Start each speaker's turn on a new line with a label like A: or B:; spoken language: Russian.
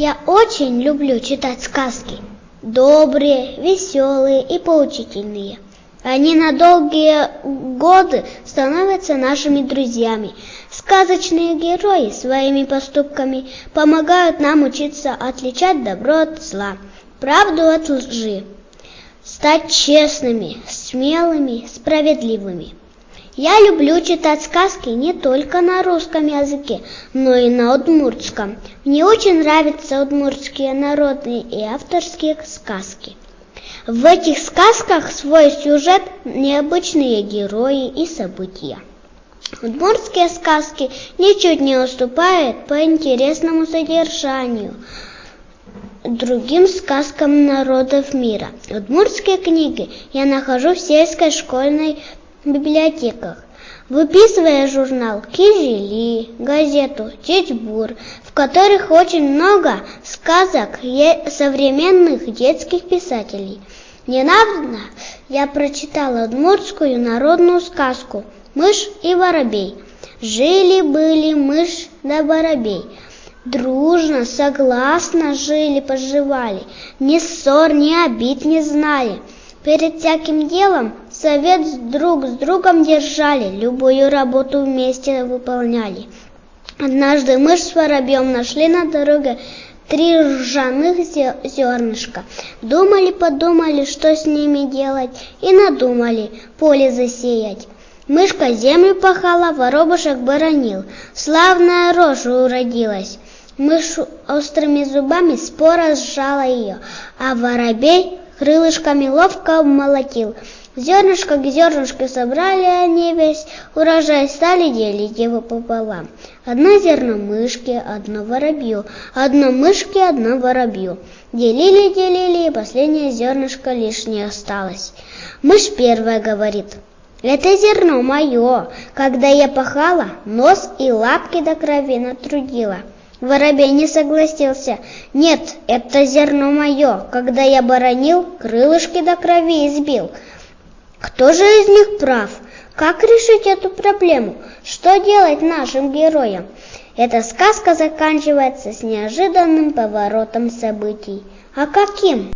A: Я очень люблю читать сказки. Добрые, веселые и поучительные. Они на долгие годы становятся нашими друзьями. Сказочные герои своими поступками помогают нам учиться отличать добро от зла, правду от лжи, стать честными, смелыми, справедливыми. Я люблю читать сказки не только на русском языке, но и на удмуртском. Мне очень нравятся удмуртские народные и авторские сказки. В этих сказках свой сюжет, необычные герои и события. Удмуртские сказки ничуть не уступают по интересному содержанию другим сказкам народов мира. Удмуртские книги я нахожу в сельской школьной библиотеках, выписывая журнал «Кижили», газету «Тетьбур», в которых очень много сказок современных детских писателей. Недавно я прочитала удмуртскую народную сказку «Мышь и воробей». Жили-были мышь да воробей. Дружно, согласно жили-поживали, ни ссор, ни обид не знали. Перед всяким делом совет друг с другом держали, любую работу вместе выполняли. Однажды мышь с воробьем нашли на дороге 3 ржаных зернышка. Думали, что с ними делать, и надумали поле засеять. Мышка землю пахала, воробушек боронил. Славная рожь уродилась. Мышь острыми зубами споро сжала ее, а воробей крылышками ловко обмолотил. Зернышко к зернышку собрали они весь урожай, стали делить его пополам. Одно зерно мышке, одно воробью, одно мышке, одно воробью. Делили, и последнее зернышко лишнее осталось. Мышь первая говорит: «Это зерно мое, когда я пахала, нос и лапки до крови натрудила». Воробей не согласился: «Нет, это зерно мое, когда я боронил, крылышки до крови избил». Кто же из них прав? Как решить эту проблему? Что делать нашим героям? Эта сказка заканчивается с неожиданным поворотом событий. А каким?